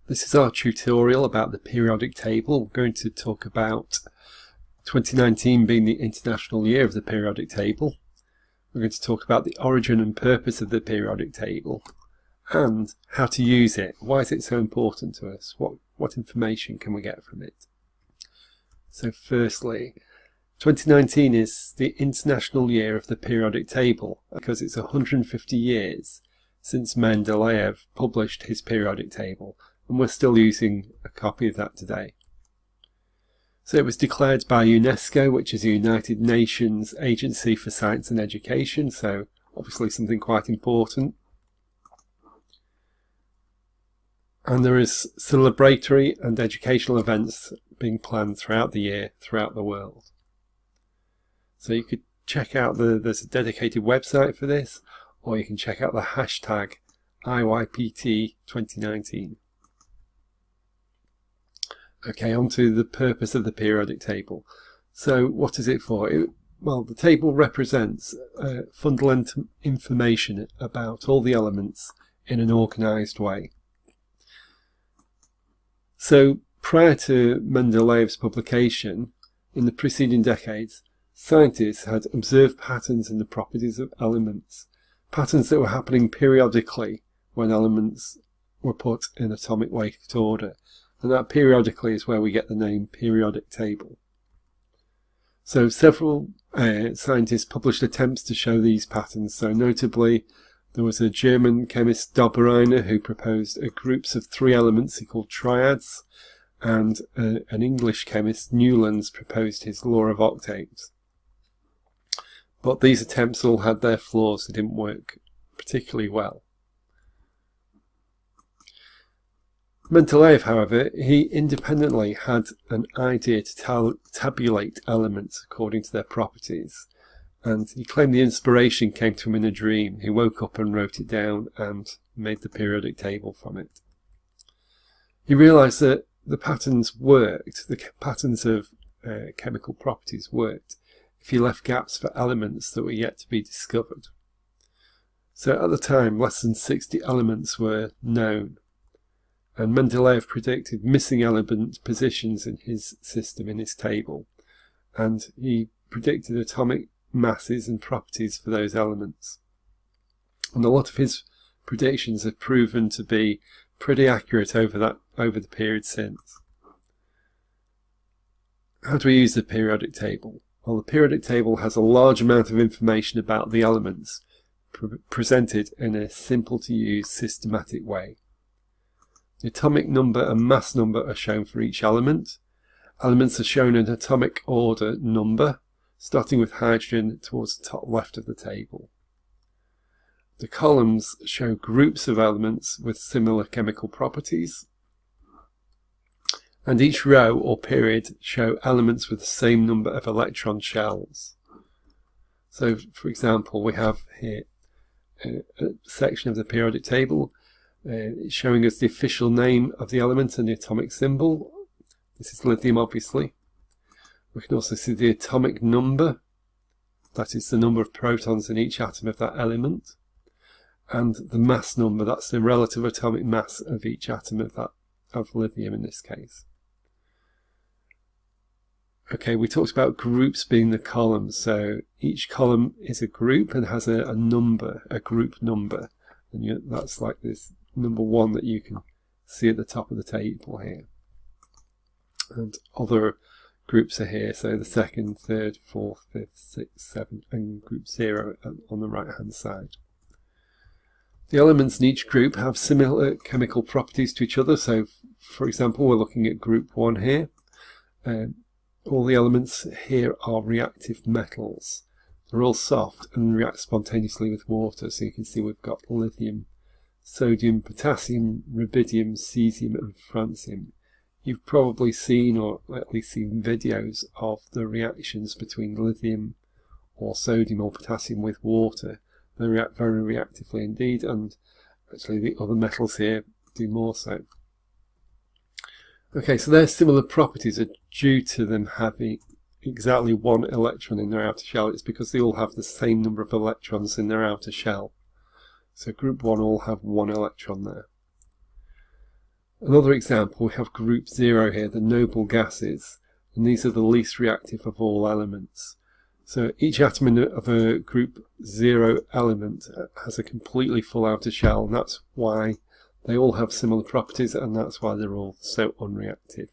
This is our tutorial about the periodic table. We're going to talk about 2019 being the International Year of the Periodic Table. We're going to talk about the origin and purpose of the periodic table and how to use it. Why is it so important to us? What information can we get from it? So firstly, 2019 is the International Year of the Periodic Table because it's 150 years since Mendeleev published his periodic table, and we're still using a copy of that today. So it was declared by UNESCO, which is the United Nations Agency for Science and Education, so obviously something quite important. And there is celebratory and educational events being planned throughout the year, throughout the world. So you could check out there's a dedicated website for this, or you can check out the hashtag IYPT2019. Okay, on to the purpose of the periodic table. So what is it for? Well, the table represents fundamental information about all the elements in an organised way. So prior to Mendeleev's publication, in the preceding decades, scientists had observed patterns in the properties of elements, patterns that were happening periodically when elements were put in atomic weight order. And that periodically is where we get the name periodic table. So several scientists published attempts to show these patterns. So notably, there was a German chemist Dobereiner who proposed groups of 3 elements he called triads, and an English chemist Newlands proposed his law of octaves. But these attempts all had their flaws. They didn't work particularly well. Mendeleev, however, he independently had an idea to tabulate elements according to their properties, and he claimed the inspiration came to him in a dream. He woke up and wrote it down and made the periodic table from it. He realised that the patterns worked, the patterns of chemical properties worked, if you left gaps for elements that were yet to be discovered. So at the time, less than 60 elements were known. And Mendeleev predicted missing element positions in his system, in his table, and he predicted atomic masses and properties for those elements. And a lot of his predictions have proven to be pretty accurate over the period since. How do we use the periodic table? Well, the periodic table has a large amount of information about the elements, presented in a simple to use systematic way. The atomic number and mass number are shown for each element. Elements are shown in atomic order number, starting with hydrogen towards the top left of the table. The columns show groups of elements with similar chemical properties. And each row or period show elements with the same number of electron shells. So, for example, we have here a section of the periodic table showing us the official name of the element and the atomic symbol. This is lithium, obviously. We can also see the atomic number, that is the number of protons in each atom of that element, and the mass number, that's the relative atomic mass of each atom of lithium in this case. Okay, we talked about groups being the columns, so each column is a group and has a number, a group number, and that's like this number 1 that you can see at the top of the table here. And other groups are here, so the 2nd, 3rd, 4th, 5th, 6th, 7th, and group 0 on the right hand side. The elements in each group have similar chemical properties to each other, so for example we're looking at group 1 here. All the elements here are reactive metals. They're all soft and react spontaneously with water, so you can see we've got lithium, sodium, potassium, rubidium, cesium and francium. You've probably seen, or at least seen, videos of the reactions between lithium or sodium or potassium with water. They react very reactively indeed, and actually the other metals here do more so. Okay, so their similar properties are due to them having exactly 1 electron in their outer shell. It's because they all have the same number of electrons in their outer shell. So group 1 all have 1 electron there. Another example, we have group 0 here, the noble gases, and these are the least reactive of all elements. So each atom of a group 0 element has a completely full outer shell, and that's why they all have similar properties, and that's why they're all so unreactive.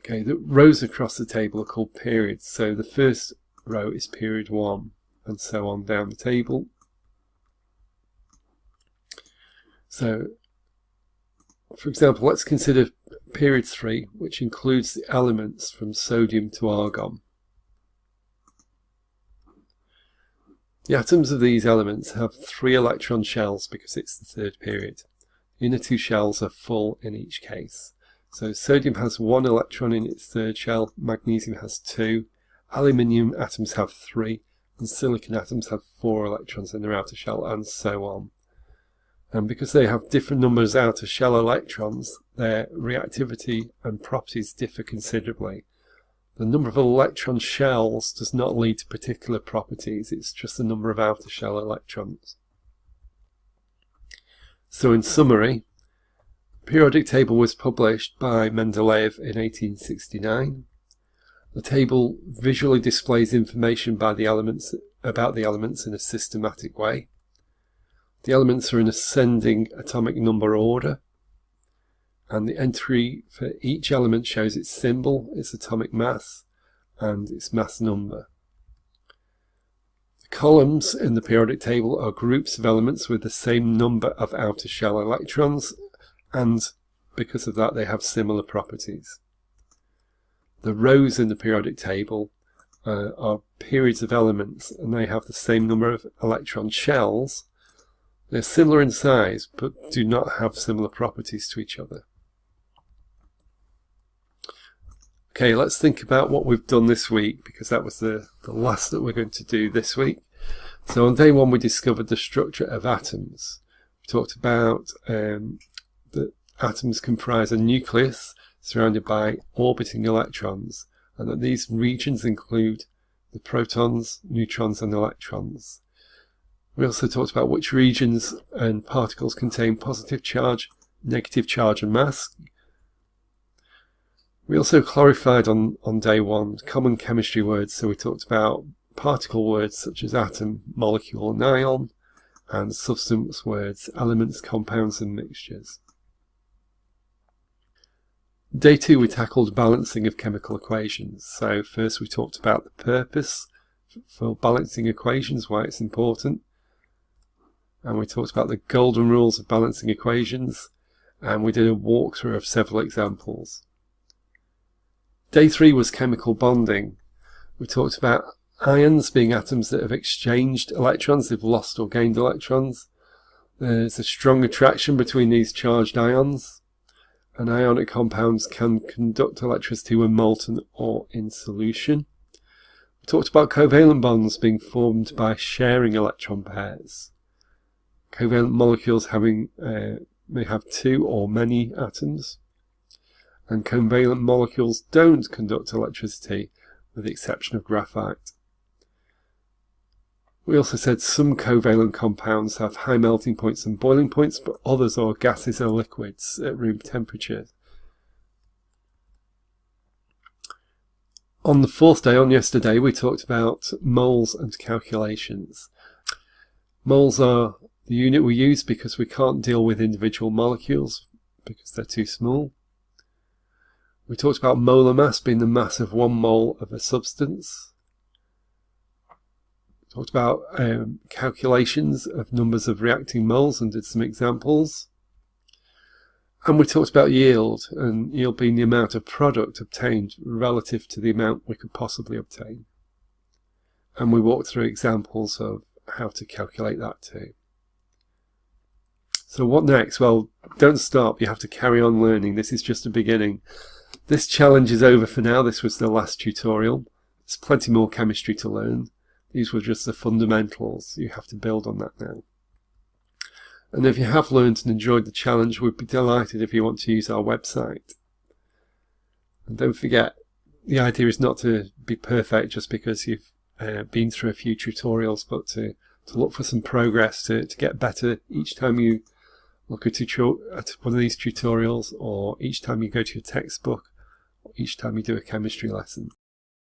Okay, the rows across the table are called periods. So the first row is period 1, and so on down the table. So, for example, let's consider period 3, which includes the elements from sodium to argon. The atoms of these elements have 3 electron shells because it's the third period. The inner 2 shells are full in each case. So sodium has 1 electron in its third shell, magnesium has 2, aluminium atoms have 3, and silicon atoms have 4 electrons in their outer shell, and so on. And because they have different numbers of outer shell electrons, their reactivity and properties differ considerably. The number of electron shells does not lead to particular properties, it's just the number of outer shell electrons. So in summary, the periodic table was published by Mendeleev in 1869. The table visually displays information about the elements in a systematic way. The elements are in ascending atomic number order, and the entry for each element shows its symbol, its atomic mass, and its mass number. The columns in the periodic table are groups of elements with the same number of outer shell electrons, and because of that they have similar properties. The rows in the periodic table are periods of elements, and they have the same number of electron shells. They're similar in size, but do not have similar properties to each other. Okay, let's think about what we've done this week, because that was the last that we're going to do this week. So on day 1 we discovered the structure of atoms. We talked about that atoms comprise a nucleus surrounded by orbiting electrons, and that these regions include the protons, neutrons and electrons. We also talked about which regions and particles contain positive charge, negative charge and mass. We also clarified on day 1 common chemistry words, so we talked about particle words such as atom, molecule and ion, and substance words, elements, compounds and mixtures. Day 2 we tackled balancing of chemical equations. So first we talked about the purpose for balancing equations, why it's important. And we talked about the golden rules of balancing equations, and we did a walkthrough of several examples. Day 3 was chemical bonding. We talked about ions being atoms that have exchanged electrons, they've lost or gained electrons. There's a strong attraction between these charged ions, and ionic compounds can conduct electricity when molten or in solution. We talked about covalent bonds being formed by sharing electron pairs. Covalent molecules may have 2 or many atoms, and covalent molecules don't conduct electricity with the exception of graphite. We also said some covalent compounds have high melting points and boiling points, but others are gases or liquids at room temperature. On the 4th day, on yesterday, we talked about moles and calculations. Moles are the unit we use because we can't deal with individual molecules because they're too small. We talked about molar mass being the mass of 1 mole of a substance. We talked about calculations of numbers of reacting moles and did some examples. And we talked about yield, and yield being the amount of product obtained relative to the amount we could possibly obtain. And we walked through examples of how to calculate that too. So what next? Well, don't stop. You have to carry on learning. This is just a beginning. This challenge is over for now. This was the last tutorial. There's plenty more chemistry to learn. These were just the fundamentals. You have to build on that now. And if you have learned and enjoyed the challenge, we'd be delighted if you want to use our website. And don't forget, the idea is not to be perfect just because you've been through a few tutorials, but to look for some progress, to get better each time you look at one of these tutorials, or each time you go to your textbook, or each time you do a chemistry lesson.